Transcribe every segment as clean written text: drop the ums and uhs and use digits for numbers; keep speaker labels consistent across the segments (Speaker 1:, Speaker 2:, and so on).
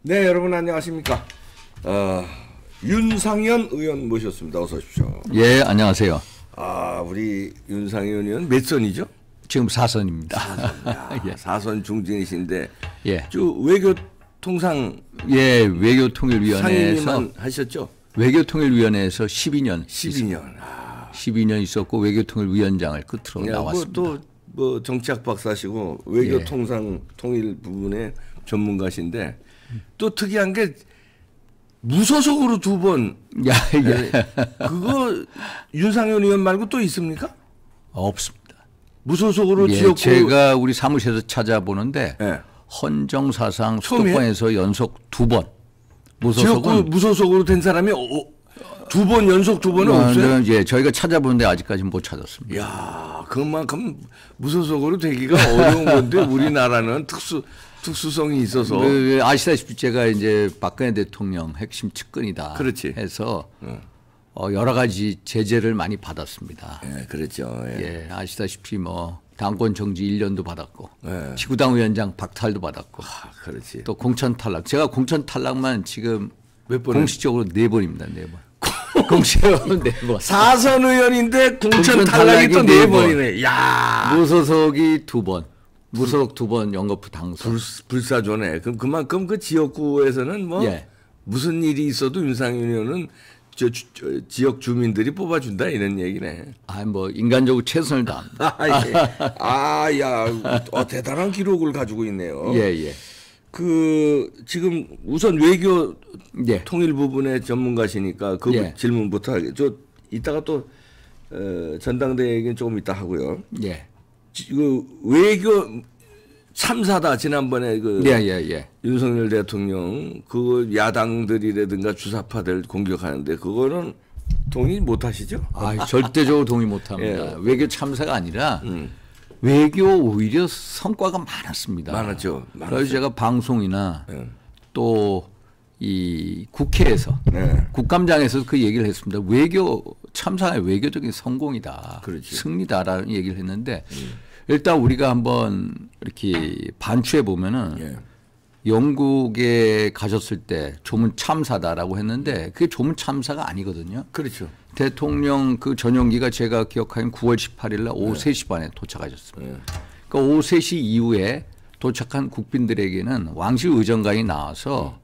Speaker 1: 네, 여러분 안녕하십니까? 윤상현 의원 모셨습니다. 어서 오십시오.
Speaker 2: 예, 안녕하세요.
Speaker 1: 우리 윤상현 의원 몇 선이죠?
Speaker 2: 지금 4선입니다.
Speaker 1: 4선, 예. 4선 중진이신데,
Speaker 2: 예,
Speaker 1: 외교통상
Speaker 2: 예, 외교통일위원회에서
Speaker 1: 상임위만 하셨죠?
Speaker 2: 외교통일위원회에서 12년
Speaker 1: 12년
Speaker 2: 있었고 외교통일위원장을 끝으로 나왔습니다.
Speaker 1: 뭐 정치학 박사시고 외교통상 통일 부분의 전문가신데 또 특이한 게 무소속으로 2번.
Speaker 2: 야, 예.
Speaker 1: 그거 윤상현 의원 말고 또 있습니까?
Speaker 2: 없습니다.
Speaker 1: 무소속으로
Speaker 2: 예,
Speaker 1: 지역구.
Speaker 2: 제가 우리 사무실에서 찾아보는데
Speaker 1: 예.
Speaker 2: 헌정사상 수도권에서 연속 2번
Speaker 1: 지역구 무소속으로 된 사람이 2번 연속 2번은 없어요?
Speaker 2: 예, 저희가 찾아보는데 아직까지 못 찾았습니다.
Speaker 1: 야, 그만큼 무소속으로 되기가 어려운 건데 우리나라는 특수성이 있어서.
Speaker 2: 아시다시피 제가 이제 박근혜 대통령 핵심 측근이다.
Speaker 1: 그렇지.
Speaker 2: 해서 여러 가지 제재를 많이 받았습니다.
Speaker 1: 예, 그렇죠. 예.
Speaker 2: 예, 아시다시피 뭐 당권 정지 1년도 받았고,
Speaker 1: 예.
Speaker 2: 지구당 위원장 박탈도 받았고,
Speaker 1: 그렇지.
Speaker 2: 또 공천 탈락. 제가 공천 탈락만 지금
Speaker 1: 몇 번?
Speaker 2: 공식적으로 4번입니다. 4번. 공식적으로 4번.
Speaker 1: 4선 의원인데 공천 탈락이 또 4번이네. 야,
Speaker 2: 무소속이 2번. 무소속 2번 연거푸 당선.
Speaker 1: 불사조네. 그럼 그만큼 그 지역구에서는 뭐
Speaker 2: 예.
Speaker 1: 무슨 일이 있어도 윤상현 의원은 지역 주민들이 뽑아준다 이런 얘기네.
Speaker 2: 뭐 인간적으로 최선을 다합니다.
Speaker 1: 야, 대단한 기록을 가지고 있네요.
Speaker 2: 예.
Speaker 1: 지금 우선 외교
Speaker 2: 예.
Speaker 1: 통일 부분의 전문가시니까 그
Speaker 2: 예.
Speaker 1: 질문부터 할게요. 이따가 또 전당대회 얘기는 조금 이따 하고요.
Speaker 2: 예.
Speaker 1: 외교 참사다 지난번에
Speaker 2: 예.
Speaker 1: 윤석열 대통령 그 야당들이라든가 주사파들 공격하는데 그거는 동의 못 하시죠?
Speaker 2: 절대적으로 동의 못 합니다. 예. 외교 참사가 아니라 외교 오히려 성과가 많았습니다.
Speaker 1: 많았죠.
Speaker 2: 그래서 제가 방송이나 또 이 국회에서 국감장에서 그 얘기를 했습니다. 외교 참사가 외교적인 성공이다.
Speaker 1: 그렇지.
Speaker 2: 승리다라는 얘기를 했는데 일단 우리가 한번 이렇게 반추해 보면은 영국에 가셨을 때 조문 참사다라고 했는데 그게 조문 참사가 아니거든요.
Speaker 1: 그렇죠.
Speaker 2: 대통령 그 전용기가 제가 기억하기엔 9월 18일 날 오후 3시 반에 도착하셨습니다. 그러니까 오후 3시 이후에 도착한 국빈들에게는 왕실 의정관이 나와서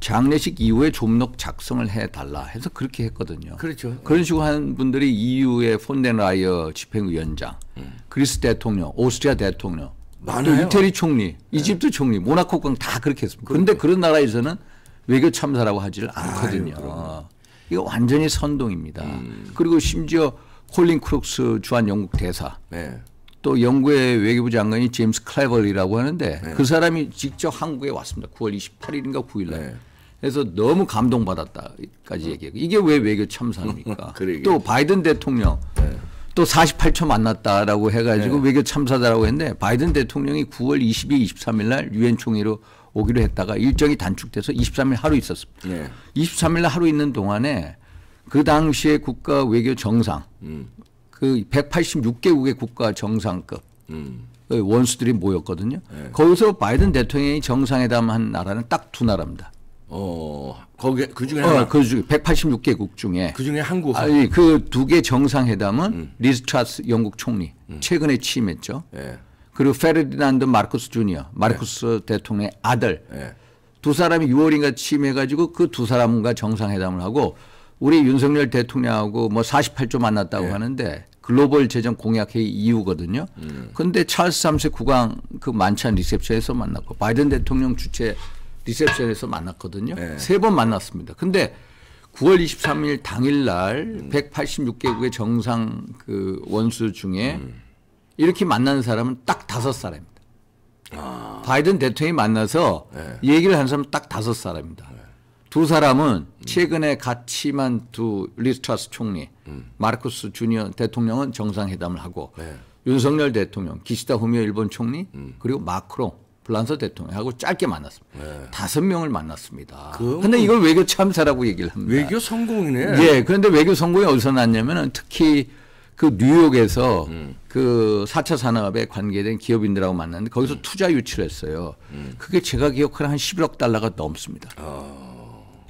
Speaker 2: 장례식 이후에 조문록 작성을 해달라 해서 그렇게 했거든요.
Speaker 1: 그렇죠.
Speaker 2: 그런 식으로 한 분들이 EU의 폰덴라이어 집행위원장, 그리스 대통령, 오스트리아 대통령, 또 이태리 총리, 이집트 총리, 모나코강 다 그렇게 했습니다. 그런데 그런 나라에서는 외교 참사라고 하지를 않거든요. 이거 완전히 선동입니다. 그리고 심지어 콜린 크룩스 주한 영국 대사, 또 영국의 외교부 장관이 제임스 클레벌리라고 하는데 그 사람이 직접 한국에 왔습니다. 9월 28일인가 9일 날. 그래서 너무 감동받았다까지 얘기해요. 이게 왜 외교 참사입니까? 또 바이든 대통령 또 48초 만났다라고 해가지고 외교 참사다라고 했는데 바이든 대통령이 9월 22, 23일 날 유엔 총회로 오기로 했다가 일정이 단축돼서 23일 하루 있었습니다. 23일 날 하루 있는 동안에 그 당시에 국가 외교 정상 그 186개국의 국가 정상급 원수들이 모였거든요. 거기서 바이든 대통령이 정상회담 한 나라는 딱 2나라입니다.
Speaker 1: 거기 그 중에 하나.
Speaker 2: 그 중에 186개국 중에
Speaker 1: 그 중에 한국.
Speaker 2: 그 2개 정상회담은 리즈 트라스 영국 총리 최근에 취임했죠. 그리고 페르디난드 마르코스 주니어 마르코스 대통령의 아들 2사람이 6월인가 취임해가지고 그 2사람과 정상회담을 하고 우리 윤석열 대통령하고 뭐 48조 만났다고 하는데 글로벌 재정 공약회의 이후거든요. 그런데 찰스 3세 국왕 그 만찬 리셉션에서 만났고 바이든 대통령 주최 리셉션에서 만났거든요. 3번 만났습니다. 근데 9월 23일 당일날 186개국의 정상 그 원수 중에 이렇게 만나는 사람은 딱 5사람입니다. 바이든 대통령이 만나서 얘기를 한 사람은 딱 5사람입니다. 2사람은 최근에 같이만 리즈 트라스 총리, 마르코스 주니어 대통령은 정상회담을 하고 윤석열 대통령, 기시다 후미오 일본 총리, 그리고 마크롱 프랑스 대통령하고 짧게 만났습니다. 5명을 만났습니다. 그런데 이걸 외교 참사라고 얘기를 합니다.
Speaker 1: 외교 성공이네.
Speaker 2: 예, 그런데 외교 성공이 어디서 났냐면은 특히 그 뉴욕에서 그 4차 산업에 관계된 기업인들하고 만났는데 거기서 투자 유치를 했어요. 그게 제가 기억하는 한 11억 달러가 넘습니다.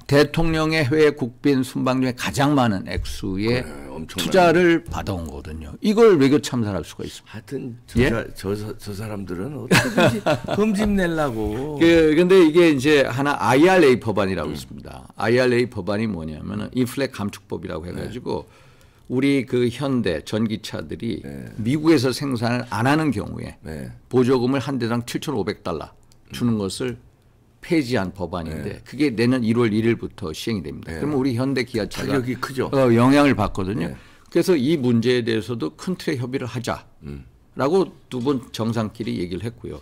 Speaker 2: 대통령의 해외 국빈 순방 중에 가장 많은 액수의 투자를 받아온 거거든요. 이걸 외교 참사할 수가 있습니다.
Speaker 1: 하여튼
Speaker 2: 예?
Speaker 1: 저 사람들은 어떻게든지 흠집 내려고.
Speaker 2: 그런데 이게 이제 하나 IRA 법안이라고 있습니다. IRA 법안이 뭐냐면은 인플레 감축법이라고 해가지고 우리 그 현대 전기차들이 미국에서 생산을 안 하는 경우에 보조금을 한 대당 7,500달러 주는 것을 폐지한 법안인데 그게 내년 1월 1일부터 시행이 됩니다. 그러면 우리 현대 기아차가
Speaker 1: 타격이 크죠.
Speaker 2: 영향을 받거든요. 그래서 이 문제에 대해서도 큰 틀의 협의를 하자라고 두 분 정상끼리 얘기를 했고요.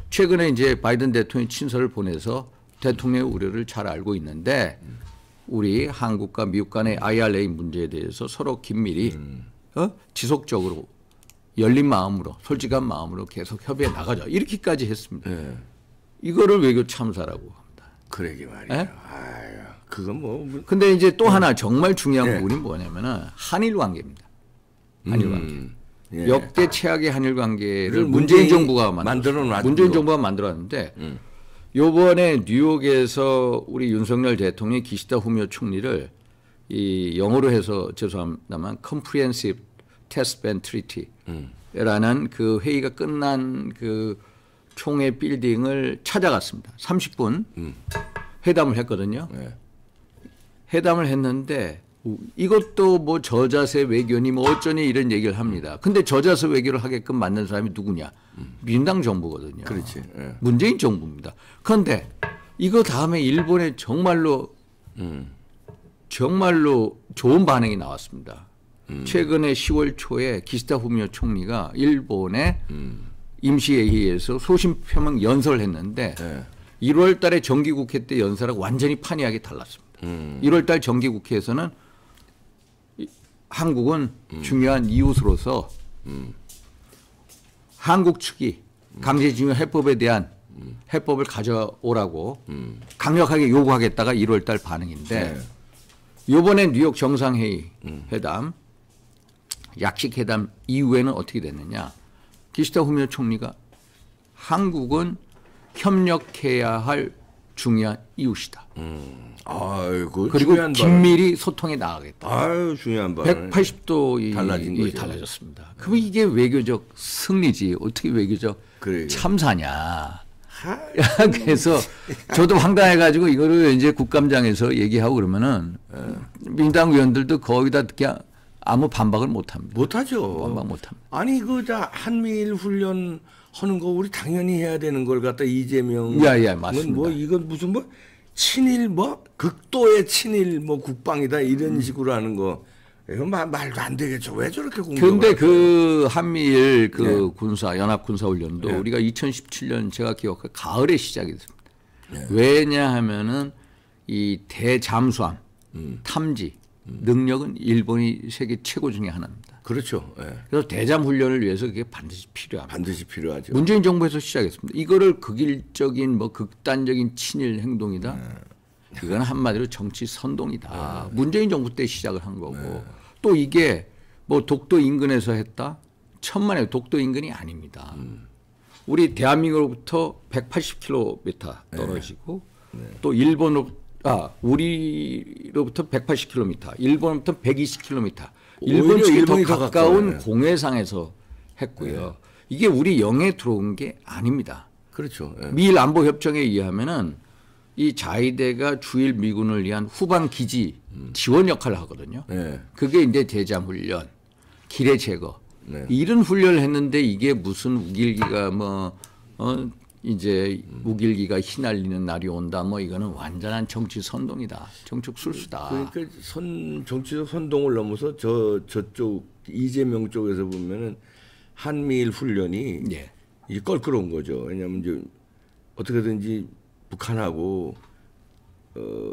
Speaker 2: 최근에 이제 바이든 대통령이 친서를 보내서 대통령의 우려를 잘 알고 있는데 우리 한국과 미국 간의 IRA 문제에 대해서 서로 긴밀히 지속적으로 열린 마음으로 솔직한 마음으로 계속 협의해 나가자 이렇게까지 했습니다. 이거를 외교 참사라고 합니다.
Speaker 1: 그러게 말이야. 아유, 그건 뭐.
Speaker 2: 근데 이제 또 하나 정말 중요한 부분이 뭐냐면은 한일 관계입니다. 한일 관계. 역대 최악의 한일 관계를 문재인 정부가 만들어놨는데 문재인 정부가 만들었는데 요번에 뉴욕에서 우리 윤석열 대통령이 기시다 후미오 총리를 이 영어로 해서 죄송합니다만 Comprehensive Test Ban Treaty라는 그 회의가 끝난 그 총회 빌딩을 찾아갔습니다. 30분 회담을 했거든요. 회담을 했는데 이것도 뭐 저자세 외교니 뭐 어쩌니 이런 얘기를 합니다. 근데 저자세 외교를 하게끔 만든 사람이 누구냐? 민주당 정부거든요.
Speaker 1: 그렇지.
Speaker 2: 문재인 정부입니다. 그런데 이거 다음에 일본에 정말로 좋은 반응이 나왔습니다. 최근에 10월 초에 기시다 후미오 총리가 일본에 임시회의에서 소신표명 연설을 했는데 1월 달에 정기국회 때 연설하고 완전히 판이하게 달랐습니다. 1월 달 정기국회에서는 한국은 중요한 이웃으로서 한국 측이 강제징용 해법에 대한 해법을 가져오라고 강력하게 요구하겠다가 1월 달 반응인데 이번에 뉴욕 정상회의 회담 약식 회담 이후에는 어떻게 됐느냐. 기시다 후미오 총리가 한국은 협력해야 할 중요한 이웃이다.
Speaker 1: 아이고,
Speaker 2: 그리고 긴밀히 소통해 나가겠다.
Speaker 1: 아유, 중요한 바.
Speaker 2: 180도
Speaker 1: 달라진 거죠.
Speaker 2: 달라졌습니다. 그럼 이게 외교적 승리지 어떻게 외교적 참사냐. 그래서 저도 황당해가지고 이거를 이제 국감장에서 얘기하고 그러면은 민주당 의원들도 거기다 그냥 아무 반박을 못합니다.
Speaker 1: 못하죠.
Speaker 2: 반박 못합니다.
Speaker 1: 아니 한미일 훈련 하는 거 우리 당연히 해야 되는 걸 갖다 이재명
Speaker 2: 맞습니다.
Speaker 1: 뭐 이건 무슨 뭐 친일 뭐 극도의 친일 뭐 국방이다 이런 식으로 하는 거 이건 말도 안 되겠죠. 왜 저렇게 공격?
Speaker 2: 그런데 그 한미일 그 군사 연합 군사 훈련도 우리가 2017년 제가 기억해 가을에 시작이 됐습니다. 왜냐하면은 이 대잠수함 탐지 능력은 일본이 세계 최고 중에 하나입니다.
Speaker 1: 그렇죠.
Speaker 2: 그래서 대잠 훈련을 위해서 그게 반드시 필요합니다.
Speaker 1: 반드시 필요하죠.
Speaker 2: 문재인 정부에서 시작했습니다. 이거를 극일적인 뭐 극단적인 친일 행동이다. 이건 한마디로 정치 선동이다. 문재인 정부 때 시작을 한 거고 또 이게 뭐 독도 인근에서 했다. 천만의 독도 인근이 아닙니다. 우리 대한민국으로부터 180km 떨어지고 또 우리로부터 180km, 일본으로부터 120km. 일본 측이 더 가까운 공해상에서 했고요. 이게 우리 영해에 들어온 게 아닙니다.
Speaker 1: 그렇죠.
Speaker 2: 미일 안보 협정에 의하면은 이 자위대가 주일 미군을 위한 후방 기지 지원 역할을 하거든요. 그게 이제 대잠 훈련, 기뢰 제거 이런 훈련을 했는데 이게 무슨 우길기가 이제 우길기가 휘날리는 날이 온다. 뭐 이거는 완전한 정치 선동이다. 정책 술수다.
Speaker 1: 그러니까 정치적 선동을 넘어서 저쪽 이재명 쪽에서 보면은 한미일 훈련이 이게 껄끄러운 거죠. 왜냐하면 이제 어떻게든지 북한하고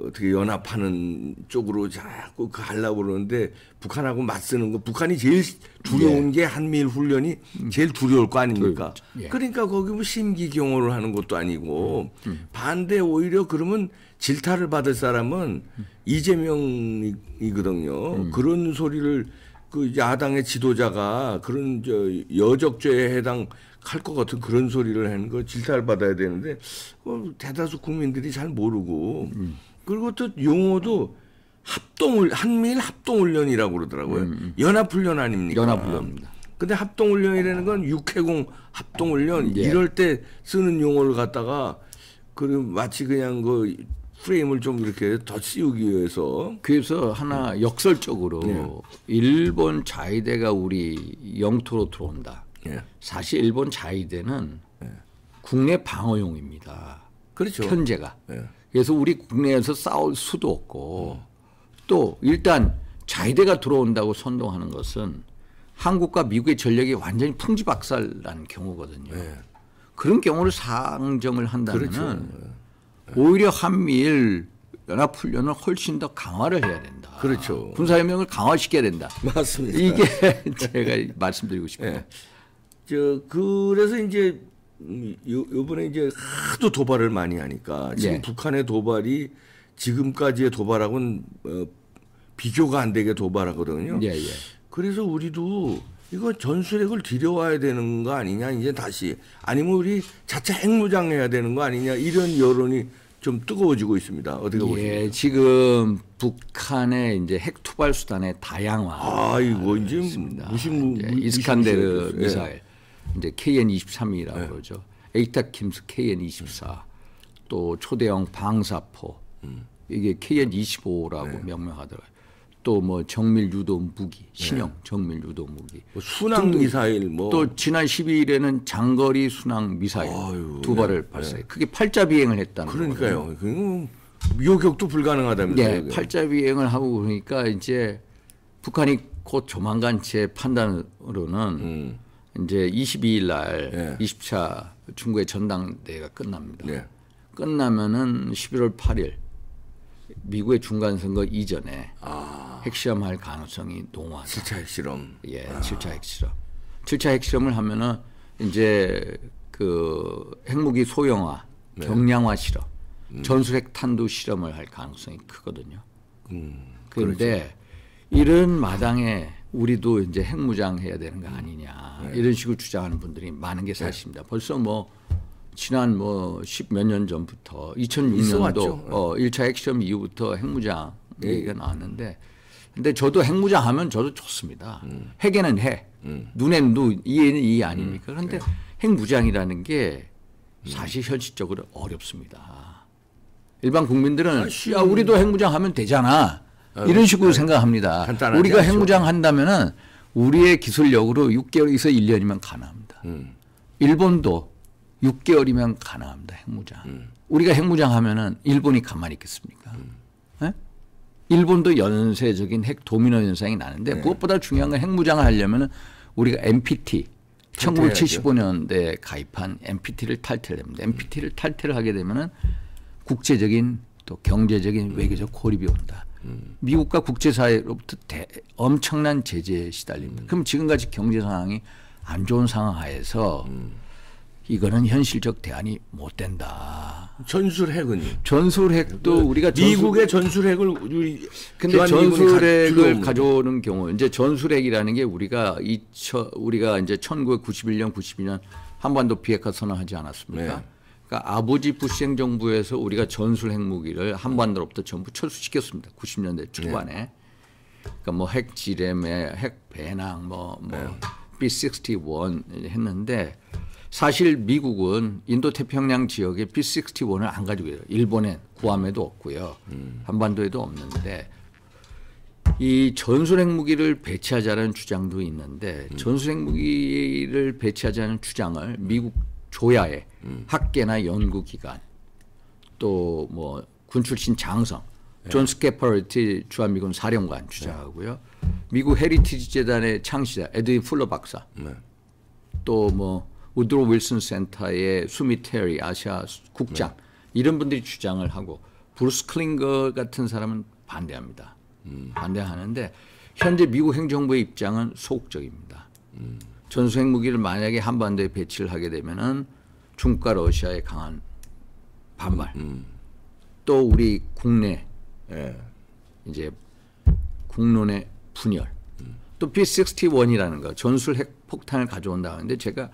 Speaker 1: 어떻게 연합하는 쪽으로 자꾸 가려고 그러는데 북한하고 맞서는 거 북한이 제일 두려운 게 한미일 훈련이 제일 두려울 거 아닙니까? 그러니까 거기 뭐 심기경호를 하는 것도 아니고 반대 오히려 그러면 질타를 받을 사람은 이재명이거든요. 그런 소리를 그 야당의 지도자가 그런 여적죄에 해당할 것 같은 그런 소리를 하는 거 질타를 받아야 되는데 대다수 국민들이 잘 모르고 그리고 또 용어도 한미일 합동훈련이라고 그러더라고요. 연합훈련 아닙니까?
Speaker 2: 연합훈련입니다.
Speaker 1: 근데 합동훈련이라는 건 육해공 합동훈련 이럴 때 쓰는 용어를 갖다가 마치 그냥 그 프레임을 좀 이렇게 더 씌우기 위해서.
Speaker 2: 그래서 하나 역설적으로 일본 자위대가 우리 영토로 들어온다. 사실 일본 자위대는 국내 방어용입니다.
Speaker 1: 그렇죠.
Speaker 2: 현재가. 그래서 우리 국내에서 싸울 수도 없고 또 일단 자위대가 들어온다고 선동하는 것은 한국과 미국의 전력이 완전히 풍지박살난 경우거든요. 그런 경우를 상정을 한다면
Speaker 1: 그렇죠.
Speaker 2: 오히려 한미일 연합훈련을 훨씬 더 강화를 해야 된다.
Speaker 1: 그렇죠.
Speaker 2: 군사협력을 강화시켜야 된다.
Speaker 1: 맞습니다.
Speaker 2: 이게 제가 말씀드리고 싶어요.
Speaker 1: 그래서 이제 요번에 이제 하도 도발을 많이 하니까 지금 북한의 도발이 지금까지의 도발하고는 비교가 안 되게 도발하거든요. 그래서 우리도 이거 전술핵을 들여와야 되는 거 아니냐 이제 다시 아니면 우리 자체 핵무장해야 되는 거 아니냐 이런 여론이 좀 뜨거워지고 있습니다. 어떻게 보십니까?
Speaker 2: 지금 북한의 이제 핵 투발 수단의 다양화.
Speaker 1: 이거 이제
Speaker 2: 이스칸데르 미사일, 이제 KN-23이라고 그러죠. 에이타킴스 KN-24, 또 초대형 방사포, 이게 KN-25라고 명명하더라고요. 또 뭐 정밀 유도 무기, 신형 정밀 유도 무기,
Speaker 1: 순항 미사일
Speaker 2: 또 지난 12일에는 장거리 순항 미사일 두 발을 발사해. 그게 팔자 비행을 했다는 거예요.
Speaker 1: 그러니까요. 요격도 불가능하다면서요.
Speaker 2: 팔자 비행을 하고 그러니까 이제 북한이 곧 조만간 제 판단으로는 이제 22일 날 20차 중국의 전당대회가 끝납니다. 끝나면은 11월 8일 미국의 중간선거 이전에 핵실험할 가능성이 농후하다.
Speaker 1: 7차 핵실험.
Speaker 2: 7차 핵실험. 7차 핵실험을 하면은 이제 그 핵무기 소형화, 경량화 실험, 전술핵 탄두 실험을 할 가능성이 크거든요. 그런데 이런 마당에 우리도 이제 핵무장해야 되는 거 아니냐 이런 식으로 주장하는 분들이 많은 게 사실입니다. 벌써 뭐 지난 뭐 10몇 년 전부터 2006년도 1차 핵실험 이후부터 핵무장 얘기가 나왔는데 근데 저도 핵무장하면 저도 좋습니다. 핵에는 핵, 눈에는 눈, 이에는 이 아닙니까? 그런데 핵무장이라는 게 사실 현실적으로 어렵습니다. 일반 국민들은 야 우리도 핵무장하면 되잖아. 이런 식으로 생각합니다. 우리가 핵무장한다면은 우리의 기술력으로 6개월에서 1년이면 가능합니다. 일본도 6개월이면 가능합니다. 핵무장. 우리가 핵무장하면은 일본이 가만히 있겠습니까? 일본도 연쇄적인 핵 도미노 현상이 나는데 무엇보다 중요한 건 핵무장을 하려면은 우리가 NPT 1975년대에 가입한 NPT를 탈퇴를 합니다. NPT를 탈퇴를 하게 되면은 국제적인 또 경제적인 외교적 고립이 온다. 미국과 국제사회로부터 엄청난 제재에 시달립니다. 그럼 지금까지 경제 상황이 안 좋은 상황 하에서 이거는 현실적 대안이 못 된다.
Speaker 1: 전술핵은요?
Speaker 2: 전술핵도 우리가
Speaker 1: 미국의 전술핵을 우리
Speaker 2: 근데 전술핵을 가져오는 경우 이제 전술핵이라는 게 우리가 이제 1991년 92년 한반도 비핵화 선언하지 않았습니까? 그러니까 아버지 부시 행정부에서 우리가 전술 핵무기를 한반도로부터 전부 철수시켰습니다. 90년대 초반에. 그러니까 뭐 핵지뢰매, 핵 배낭, B-61 했는데 사실 미국은 인도 태평양 지역에 B-61을 안 가지고 있어요. 일본에 구함에도 없고요. 한반도에도 없는데 이 전술 핵무기를 배치하자는 주장도 있는데 전술 핵무기를 배치하자는 주장을 미국 조야의 학계나 연구기관 또 뭐 군 출신 장성 존 스캐퍼러티 주한미군 사령관 주장하고요. 미국 헤리티지 재단의 창시자 에드윈 풀러 박사 또 뭐 우드로 윌슨 센터의 수미 테리 아시아 국장 이런 분들이 주장을 하고 브루스 클링거 같은 사람은 반대합니다. 반대하는데 현재 미국 행정부의 입장은 소극적입니다. 전술 핵무기를 만약에 한반도에 배치를 하게 되면은 중국과 러시아의 강한 반발, 또 우리 국내 이제 국론의 분열, 또 B-61이라는 거 전술 핵폭탄을 가져온다 하는데 제가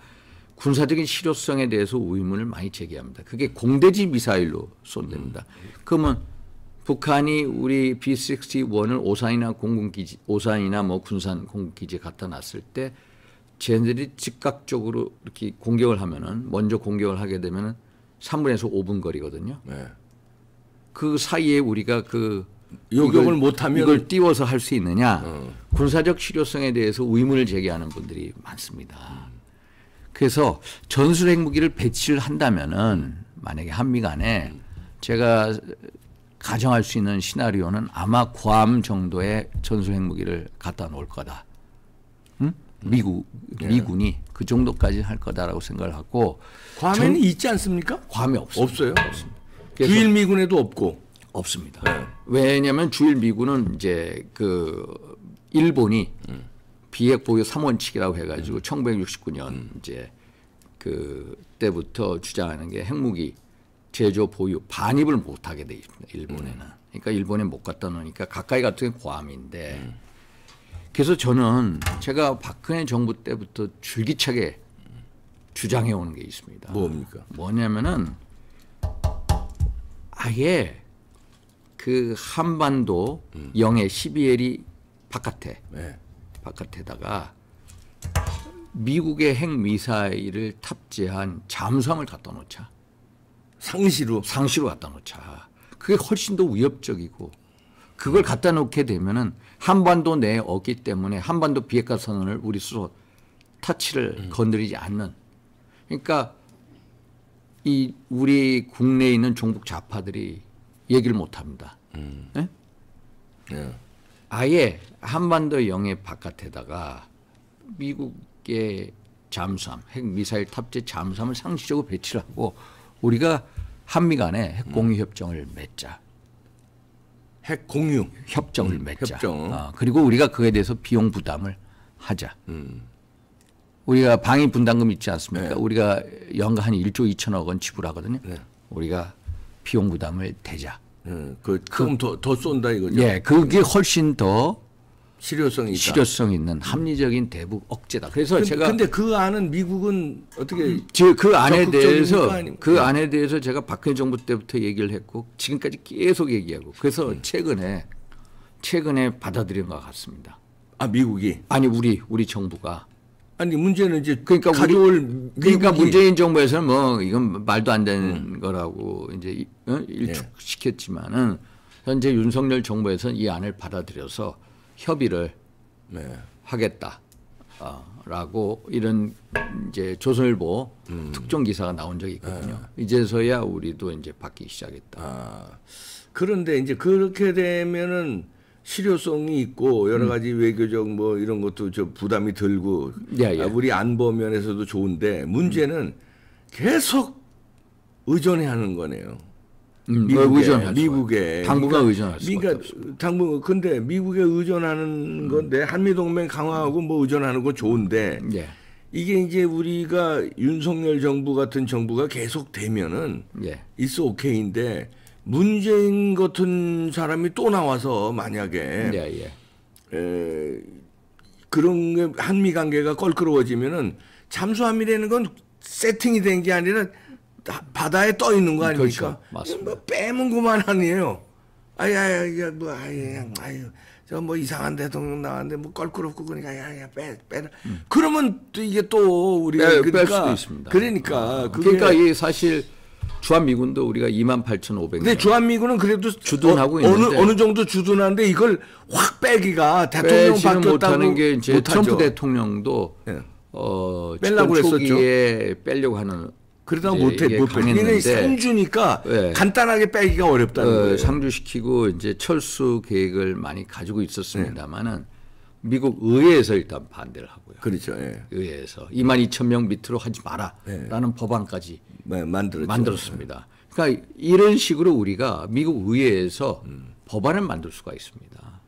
Speaker 2: 군사적인 실효성에 대해서 의문을 많이 제기합니다. 그게 공대지 미사일로 쏜답니다. 그러면 북한이 우리 B-61을 오산이나 공군기지, 오산이나 뭐 군산 공군기지에 갖다 놨을 때 쟤네들이 즉각적으로 이렇게 공격을 하면은 먼저 공격을 하게 되면은 3분에서 5분 거리거든요. 네. 그 사이에 우리가 그
Speaker 1: 요격을 못하면
Speaker 2: 이걸 띄워서 할 수 있느냐 군사적 실효성에 대해서 의문을 제기하는 분들이 많습니다. 그래서 전술 핵무기를 배치를 한다면은 만약에 한미 간에 제가 가정할 수 있는 시나리오는 아마 괌 정도의 전술 핵무기를 갖다 놓을 거다. 응? 미군이 그 정도까지 할 거다라고 생각을 하고.
Speaker 1: 괌에는 있지 않습니까?
Speaker 2: 괌에 없습니다.
Speaker 1: 없어요. 없습니다. 주일 미군에도 없고.
Speaker 2: 없습니다. 네. 왜냐하면 주일 미군은 이제 그 일본이 비핵 보유 3원칙이라고 해가지고 1969년 이제 그 때부터 주장하는 게 핵무기 제조 보유 반입을 못하게 돼 있습니다. 일본에는. 그러니까 일본에 못 갖다 놓으니까 가까이 같은 게 괌인데. 그래서 저는 제가 박근혜 정부 때부터 줄기차게 주장해 오는 게 있습니다.
Speaker 1: 뭡니까?
Speaker 2: 뭐냐면은 아예 그 한반도 영해 12L이 바깥에 네. 바깥에다가 미국의 핵 미사일을 탑재한 잠수함을 갖다 놓자. 상시로 갖다 놓자. 그게 훨씬 더 위협적이고 그걸 갖다 놓게 되면은 한반도 내에 없기 때문에 한반도 비핵화 선언을 우리 스스로 터치를 건드리지 않는. 그러니까 이 우리 국내에 있는 종북 좌파들이 얘기를 못 합니다. 네? 네. 아예 한반도 영해 바깥에다가 미국의 잠수함, 핵 미사일 탑재 잠수함을 상시적으로 배치를 하고 우리가 한미 간에 핵 공유 협정을 맺자.
Speaker 1: 핵 공유
Speaker 2: 협정을 맺자. 그리고 우리가 그에 대해서 비용 부담을 하자. 우리가 방위 분담금 있지 않습니까? 네. 우리가 연간 한 1조 2천억 원 지불하거든요. 네. 우리가 비용 부담을 대자.
Speaker 1: 그럼 더 쏜다 이거죠.
Speaker 2: 예, 그게 훨씬 더
Speaker 1: 실효성이 있다.
Speaker 2: 실효성 있는 합리적인 대북 억제다. 그래서 제가
Speaker 1: 근데 그 안은 미국은 어떻게
Speaker 2: 그 안에 대해서 제가 박근혜 정부 때부터 얘기를 했고 지금까지 계속 얘기하고 그래서 최근에 받아들인 것 같습니다.
Speaker 1: 아 미국이?
Speaker 2: 아니 우리 정부가.
Speaker 1: 아니 문제는 이제
Speaker 2: 그러니까 문재인 정부에서는 뭐 이건 말도 안 되는 거라고 이제 일축시켰지만은 현재 윤석열 정부에서는 이 안을 받아들여서 협의를 하겠다라고 이런 이제 조선일보 특종 기사가 나온 적이 있거든요. 이제서야 우리도 이제 받기 시작했다.
Speaker 1: 그런데 이제 그렇게 되면은 실효성이 있고 여러 가지 외교적 뭐 이런 것도 저 부담이 들고 우리 안보 면에서도 좋은데 문제는 계속 의존해야 하는 거네요. 미국에
Speaker 2: 당분간 의존할 수밖에
Speaker 1: 없습니다. 당분 근데 미국에 의존하는 건데 한미 동맹 강화하고 뭐 의존하는 건 좋은데 이게 이제 우리가 윤석열 정부 같은 정부가 계속 되면은 있어 오케이인데. 문재인 같은 사람이 또 나와서 만약에 그런 게 한미 관계가 껄끄러워지면은 잠수함이라는 건 세팅이 된 게 아니라 바다에 떠 있는 거 아닙니까?
Speaker 2: 그렇죠. 맞습니다.
Speaker 1: 뭐 빼면 그만 아니에요. 저 뭐 이상한 대통령 나왔는데 뭐 껄끄럽고 그러니까 빼라. 그러면 또 이게 또 우리가
Speaker 2: 뺄 수도 있습니다.
Speaker 1: 그러니까
Speaker 2: 이 사실. 주한미군도 우리가 28,500명.
Speaker 1: 근데 주한미군은 그래도
Speaker 2: 주둔하고 있는데
Speaker 1: 어느 정도 주둔하는데 이걸 확 빼기가 대통령 바뀌었다고
Speaker 2: 못하는 게 이제 트럼프 대통령도
Speaker 1: 빼려고
Speaker 2: 초기에 빼려고 하는.
Speaker 1: 그러다가 못 빼. 상주니까 간단하게 빼기가 어렵다는 거예요.
Speaker 2: 상주시키고 이제 철수 계획을 많이 가지고 있었습니다만은 미국 의회에서 일단 반대를 하고요.
Speaker 1: 그렇죠.
Speaker 2: 의회에서 22,000명 밑으로 하지 마라라는 법안까지 만들었습니다. 그러니까 이런 식으로 우리가 미국 의회에서 법안을 만들 수가 있습니다.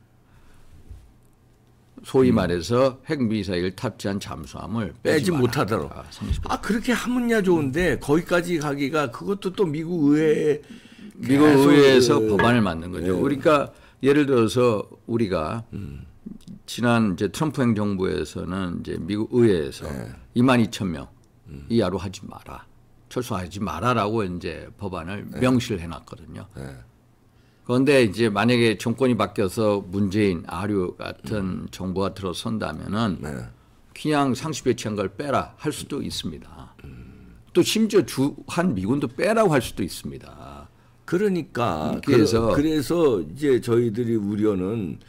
Speaker 2: 소위 말해서 핵미사일 탑재한 잠수함을
Speaker 1: 빼지 못하도록. 그렇게 하면야 좋은데 거기까지 가기가 그것도 또 미국
Speaker 2: 의회에서 법안을 만든 거죠. 그러니까 예를 들어서 우리가 지난 이제 트럼프 행정부에서는 이제 미국 의회에서 22,000명 이하로 하지 마라. 철수하지 마라라고 이제 법안을 명시를 해놨거든요. 그런데 이제 만약에 정권이 바뀌어서 문재인, 아류 같은 정부가 들어선다면은 그냥 상시 배치한 걸 빼라 할 수도 있습니다. 또 심지어 주한 미군도 빼라고 할 수도 있습니다.
Speaker 1: 그러니까 그래서 이제 저희들이 우려는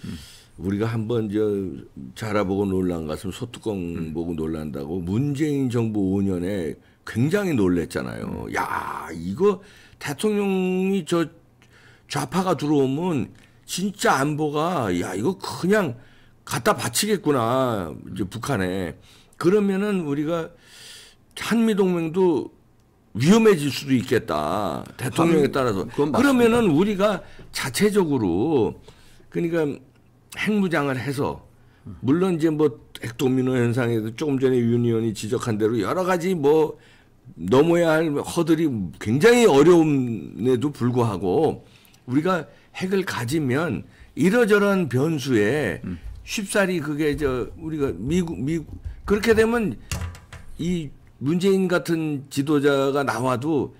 Speaker 1: 우리가 한번 자라보고 놀란 것은 소뚜껑 보고 놀란다고 문재인 정부 5년에 굉장히 놀랬잖아요. 야, 이거 대통령이 좌파가 들어오면 진짜 안보가 야, 이거 그냥 갖다 바치겠구나. 이제 북한에. 그러면은 우리가 한미동맹도 위험해질 수도 있겠다. 대통령에 따라서. 그러면은 우리가 자체적으로 그러니까 핵무장을 해서 물론 이제 뭐 핵도미노 현상에도 조금 전에 윤 의원이 지적한 대로 여러 가지 뭐 넘어야 할 허들이 굉장히 어려움에도 불구하고 우리가 핵을 가지면 이러저러한 변수에 쉽사리 그게 우리가 미국 그렇게 되면 이 문재인 같은 지도자가 나와도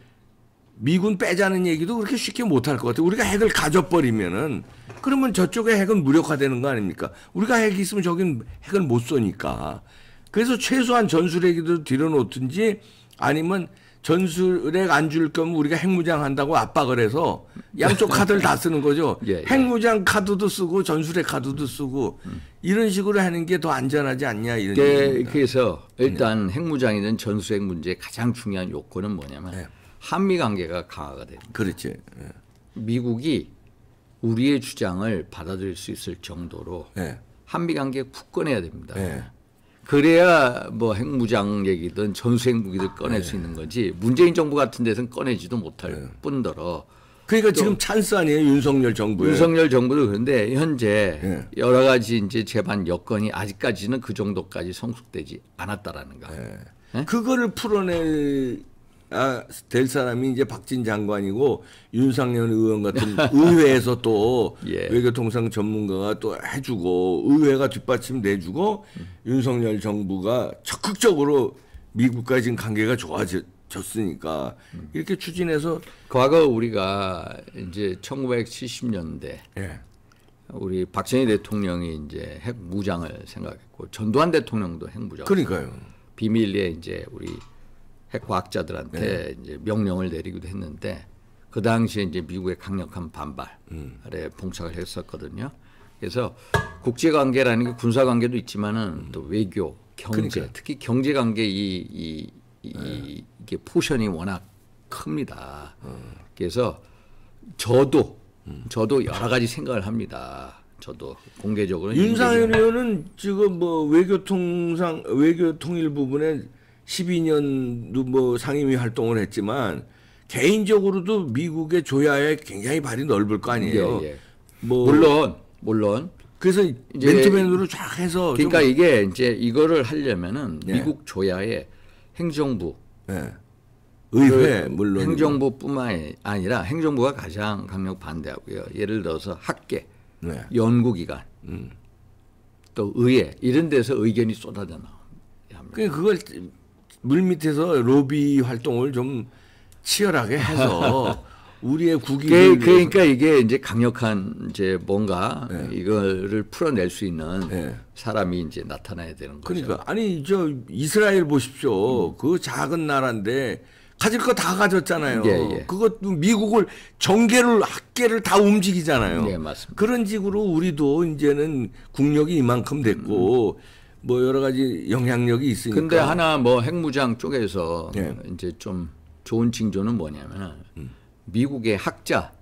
Speaker 1: 미군 빼자는 얘기도 그렇게 쉽게 못할 것 같아요. 우리가 핵을 가져버리면은 그러면 저쪽의 핵은 무력화되는 거 아닙니까? 우리가 핵이 있으면 저긴 핵을 못 쏘니까. 그래서 최소한 전술핵이라도 들여놓든지 아니면 전술핵 안 줄 거면 우리가 핵무장 한다고 압박을 해서 양쪽 카드를 다 쓰는 거죠. 핵무장 카드도 쓰고 전술핵 카드도 쓰고 이런 식으로 하는 게 더 안전하지 않냐 이런 얘기입니다.
Speaker 2: 그래서 일단 핵무장이든 전술핵 문제의 가장 중요한 요건은 뭐냐면 한미 관계가 강화가 됩니다.
Speaker 1: 그렇지.
Speaker 2: 미국이 우리의 주장을 받아들일 수 있을 정도로 한미 관계에 굳건해야 됩니다. 그래야 뭐 핵무장 얘기든 전술핵 무기를 꺼낼 수 있는 거지 문재인 정부 같은 데서는 꺼내지도 못할 뿐더러
Speaker 1: 그러니까 지금 찬스 아니에요 윤석열 정부에.
Speaker 2: 윤석열 정부도 그런데 현재 여러 가지 이제 재반 여건이 아직까지는 그 정도까지 성숙되지 않았다라는 거.
Speaker 1: 그거를 풀어낼 될 사람이 이제 박진 장관이고 윤상현 의원 같은 의회에서 또 외교통상 전문가가 또 해주고 의회가 뒷받침 내주고 윤석열 정부가 적극적으로 미국과 지금 관계가 좋아졌으니까 이렇게 추진해서
Speaker 2: 과거 우리가 이제 1970년대 우리 박정희 대통령이 이제 핵 무장을 생각했고 전두환 대통령도 핵 무장.
Speaker 1: 그러니까요.
Speaker 2: 비밀리에 이제 우리 핵과학자들한테 이제 명령을 내리기도 했는데 그 당시에 이제 미국의 강력한 반발에 봉착을 했었거든요. 그래서 국제 관계라는 게 군사 관계도 있지만은 또 외교, 경제, 특히 경제 관계 이게 포션이 워낙 큽니다. 그래서 저도 여러 가지 생각을 합니다. 저도 공개적으로
Speaker 1: 윤상현 의원은 지금 뭐 외교 통일 부분에 12년도 뭐 상임위 활동을 했지만 개인적으로도 미국의 조야에 굉장히 발이 넓을 거 아니에요.
Speaker 2: 뭐 물론.
Speaker 1: 그래서 맨투맨으로 쫙 해서
Speaker 2: 그러니까 이게 이제 이거를 하려면은 미국 조야에 행정부,
Speaker 1: 의회 물론
Speaker 2: 행정부뿐만 아니라 행정부가 가장 강력 반대하고요. 예를 들어서 학계, 연구기관, 또 의회 이런 데서 의견이 쏟아져 나옵니다.
Speaker 1: 그걸 물밑에서 로비 활동을 좀 치열하게 해서 우리의 국익을
Speaker 2: 그러니까 이게 이제 강력한 이제 뭔가 이거를 풀어낼 수 있는 사람이 이제 나타나야 되는 거죠.
Speaker 1: 그러니까 아니 이스라엘 보십시오. 그 작은 나라인데 가질 거 다 가졌잖아요. 그것도 미국을 정계를 학계를 다 움직이잖아요.
Speaker 2: 맞습니다.
Speaker 1: 그런 식으로 우리도 이제는 국력이 이만큼 됐고 뭐 여러 가지 영향력이 있으니까.
Speaker 2: 근데 하나 뭐 핵무장 쪽에서 이제 좀 좋은 징조는 뭐냐면은 미국의 학자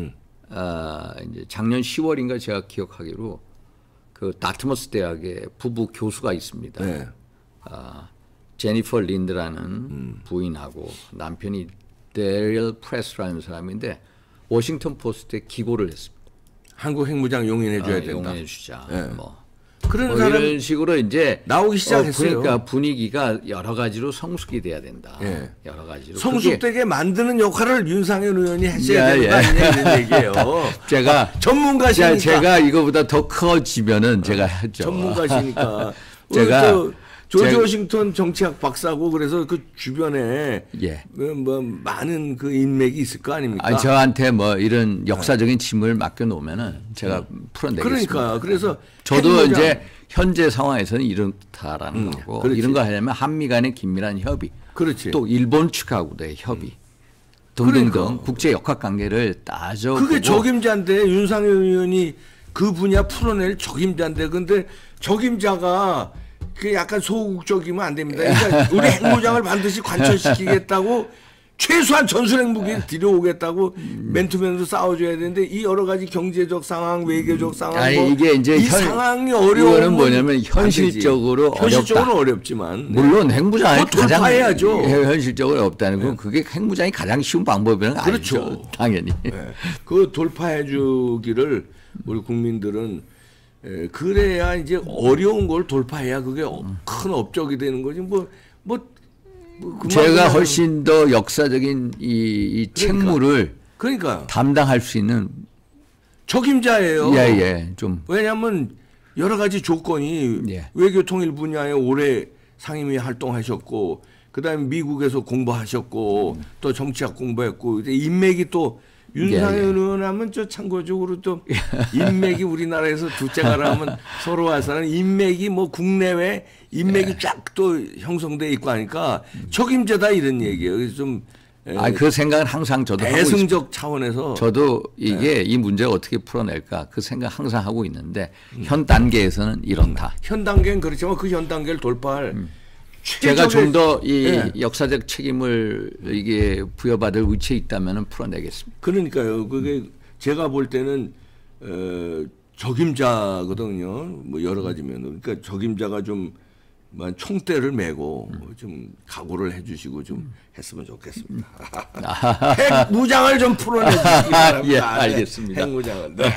Speaker 2: 이제 작년 10월인가 제가 기억하기로 그 다트머스 대학의 부부 교수가 있습니다. 제니퍼 린드라는 부인하고 남편이 데리얼 프레스라는 사람인데 워싱턴 포스트에 기고를 했습니다.
Speaker 1: 한국 핵무장 용인해 줘야 된다.
Speaker 2: 용인해 주자. 뭐
Speaker 1: 그런
Speaker 2: 뭐
Speaker 1: 사람
Speaker 2: 이런 식으로 이제
Speaker 1: 나오기 시작했어요.
Speaker 2: 그러니까 분위기가 여러 가지로 성숙이 돼야 된다.
Speaker 1: 예.
Speaker 2: 여러 가지로
Speaker 1: 성숙되게 만드는 역할을 윤상현 의원이 하셔야 되는 거 아니냐 이런 얘기예요.
Speaker 2: 제가
Speaker 1: 전문가시니까.
Speaker 2: 제가 이거보다 더 커지면은 제가 하죠.
Speaker 1: 전문가시니까.
Speaker 2: 제가
Speaker 1: 조지 워싱턴 정치학 박사고 그래서 그 주변에
Speaker 2: 예.
Speaker 1: 뭐 많은 그 인맥이 있을 거 아닙니까?
Speaker 2: 아니, 저한테 뭐 이런 역사적인 짐을 맡겨놓으면은 제가 풀어내겠습니다.
Speaker 1: 그러니까 그래서
Speaker 2: 저도 이제 현재 상황에서는 이렇다라는 거고
Speaker 1: 그렇지.
Speaker 2: 이런 거 하려면 한미 간의 긴밀한 협의,
Speaker 1: 그렇지.
Speaker 2: 또 일본 측하고의 협의 등등등
Speaker 1: 그러니까.
Speaker 2: 국제 역학 관계를 따져.
Speaker 1: 그게 적임자인데 윤상현 의원이 그 분야 풀어낼 적임자인데 근데 적임자가 그 약간 소극적이면 안 됩니다. 그러니까 우리 핵무장을 반드시 관철시키겠다고 최소한 전술핵무기 들여오겠다고 맨투맨으로 싸워줘야 되는데 이 여러 가지 경제적 상황, 외교적 상황,
Speaker 2: 아니,
Speaker 1: 뭐
Speaker 2: 이게 이제
Speaker 1: 이 상황이 어려운
Speaker 2: 뭐냐면 현실적으로
Speaker 1: 어렵지만
Speaker 2: 물론 핵무장이 가장
Speaker 1: 돌파해야죠.
Speaker 2: 현실적으로 없다는 건 그게 핵무장이 가장 쉬운 방법이라는 거
Speaker 1: 그렇죠.
Speaker 2: 아니죠. 당연히.
Speaker 1: 네. 그 돌파해주기를 우리 국민들은 그래야 이제 어려운 걸 돌파해야 그게 큰 업적이 되는 거지
Speaker 2: 제가 훨씬 더 역사적인 이 책무를
Speaker 1: 그러니까
Speaker 2: 담당할 수 있는
Speaker 1: 적임자예요.
Speaker 2: 예, 좀
Speaker 1: 왜냐하면 여러 가지 조건이
Speaker 2: 예.
Speaker 1: 외교 통일 분야에 오래 상임위 활동하셨고 그다음에 미국에서 공부하셨고 또 정치학 공부했고 인맥이 또 윤상현 의원 하면 저 참고적으로 또 인맥이 우리나라에서 둘째가라면 서로 와서는 인맥이 뭐 국내외 인맥이 쫙 또 형성돼 있고 하니까 적임자다 이런 얘기예요. 그래서 좀
Speaker 2: 그 생각은 항상 저도 하고 있습니다.
Speaker 1: 대승적 차원에서
Speaker 2: 저도 이게 이 문제를 어떻게 풀어낼까 그 생각 항상 하고 있는데 현 단계에서는 이렇다.
Speaker 1: 현 단계는 그렇지만 그 현 단계를 돌파할
Speaker 2: 제가 좀 더 이 역사적 책임을 이게 부여받을 위치에 있다면 풀어내겠습니다.
Speaker 1: 그러니까요. 그게 제가 볼 때는 적임자거든요. 뭐 여러 가지 면 그러니까 적임자가 좀 총대를 메고 좀 각오를 해주시고 좀 했으면 좋겠습니다. 핵 무장을 좀 풀어내주시기 바랍니다.
Speaker 2: 예, 알겠습니다.
Speaker 1: 핵 무장은. 네.